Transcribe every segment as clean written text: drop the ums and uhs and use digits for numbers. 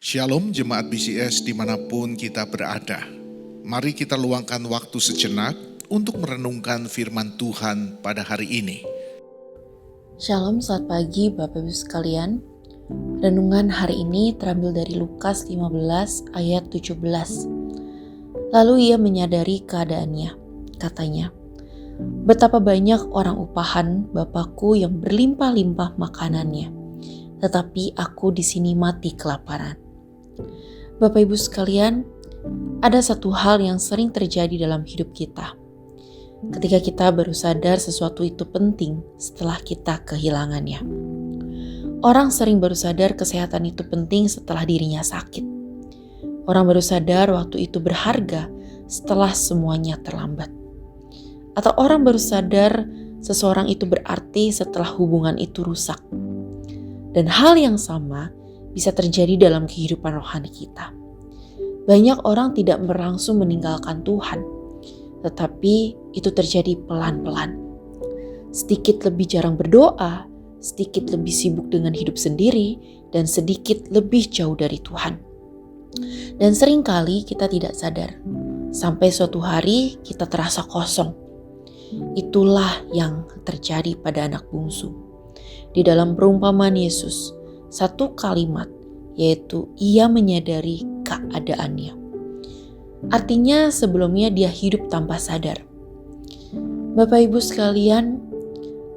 Shalom jemaat BCS dimanapun kita berada. Mari kita luangkan waktu sejenak untuk merenungkan firman Tuhan pada hari ini. Shalom, selamat pagi Bapak Ibu sekalian. Renungan hari ini terambil dari Lukas 15 ayat 17. Lalu ia menyadari keadaannya. Katanya, "Betapa banyak orang upahan Bapakku yang berlimpah-limpah makanannya, tetapi aku di sini mati kelaparan." Bapak Ibu sekalian, ada satu hal yang sering terjadi dalam hidup kita. Ketika kita baru sadar sesuatu itu penting setelah kita kehilangannya. Orang sering baru sadar kesehatan itu penting setelah dirinya sakit. Orang baru sadar waktu itu berharga setelah semuanya terlambat. Atau orang baru sadar seseorang itu berarti setelah hubungan itu rusak. Dan hal yang sama bisa terjadi dalam kehidupan rohani kita. Banyak orang tidak berlangsung meninggalkan Tuhan, tetapi itu terjadi pelan-pelan. Sedikit lebih jarang berdoa, sedikit lebih sibuk dengan hidup sendiri, dan sedikit lebih jauh dari Tuhan. Dan seringkali kita tidak sadar, sampai suatu hari kita terasa kosong. Itulah yang terjadi pada anak bungsu. Di dalam perumpamaan Yesus, satu kalimat, yaitu ia menyadari keadaannya. Artinya sebelumnya dia hidup tanpa sadar. Bapak Ibu sekalian,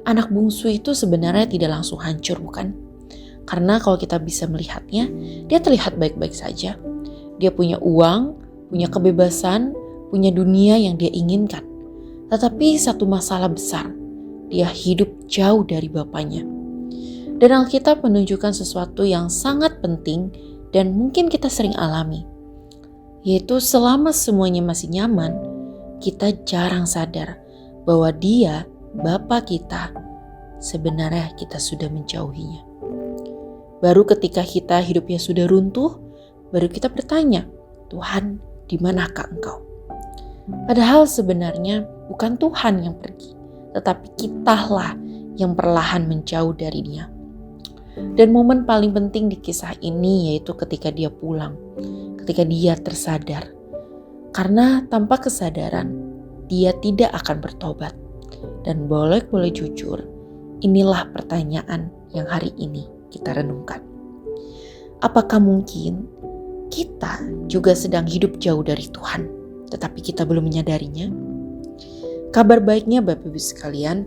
anak bungsu itu sebenarnya tidak langsung hancur, bukan? Karena kalau kita bisa melihatnya, dia terlihat baik-baik saja. Dia punya uang, punya kebebasan, punya dunia yang dia inginkan. Tetapi satu masalah besar, dia hidup jauh dari bapaknya. Dan Alkitab menunjukkan sesuatu yang sangat penting dan mungkin kita sering alami. Yaitu selama semuanya masih nyaman, kita jarang sadar bahwa dia, Bapa kita, sebenarnya kita sudah menjauhinya. Baru ketika kita hidupnya sudah runtuh, baru kita bertanya, "Tuhan, di manakah Engkau?" Padahal sebenarnya bukan Tuhan yang pergi, tetapi kitalah yang perlahan menjauh dari Dia. Dan momen paling penting di kisah ini yaitu ketika dia pulang, ketika dia tersadar. Karena tanpa kesadaran, dia tidak akan bertobat. Dan boleh jujur, inilah pertanyaan yang hari ini kita renungkan. Apakah mungkin kita juga sedang hidup jauh dari Tuhan, tetapi kita belum menyadarinya? Kabar baiknya Bapak Ibu sekalian,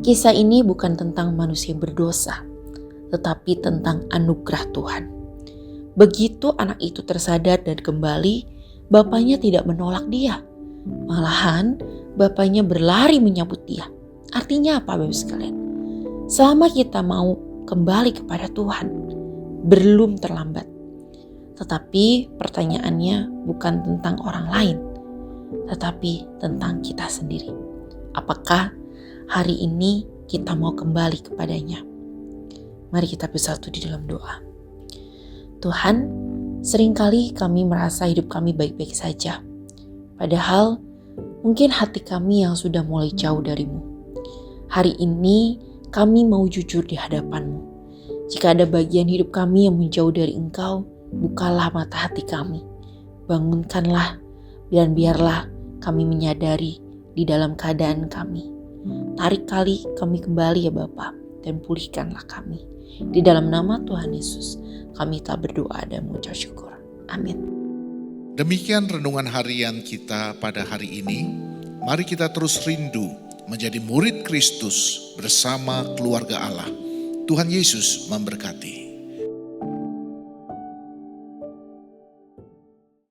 kisah ini bukan tentang manusia berdosa, tetapi tentang anugerah Tuhan. Begitu anak itu tersadar dan kembali, bapaknya tidak menolak dia. Malahan, bapaknya berlari menyambut dia. Artinya apa Bapak sekalian? Selama kita mau kembali kepada Tuhan, belum terlambat. Tetapi pertanyaannya bukan tentang orang lain, tetapi tentang kita sendiri. Apakah hari ini kita mau kembali kepadanya? Mari kita bersatu di dalam doa. Tuhan, seringkali kami merasa hidup kami baik-baik saja. Padahal mungkin hati kami yang sudah mulai jauh dari-Mu. Hari ini kami mau jujur di hadapan-Mu. Jika ada bagian hidup kami yang menjauh dari Engkau, bukalah mata hati kami. Bangunkanlah dan biarlah kami menyadari di dalam keadaan kami. Tarik kali kami kembali ya Bapa, dan pulihkanlah kami. Di dalam nama Tuhan Yesus, kami telah berdoa dan mengucap syukur. Amin. Demikian renungan harian kita pada hari ini. Mari kita terus rindu menjadi murid Kristus bersama keluarga Allah. Tuhan Yesus memberkati.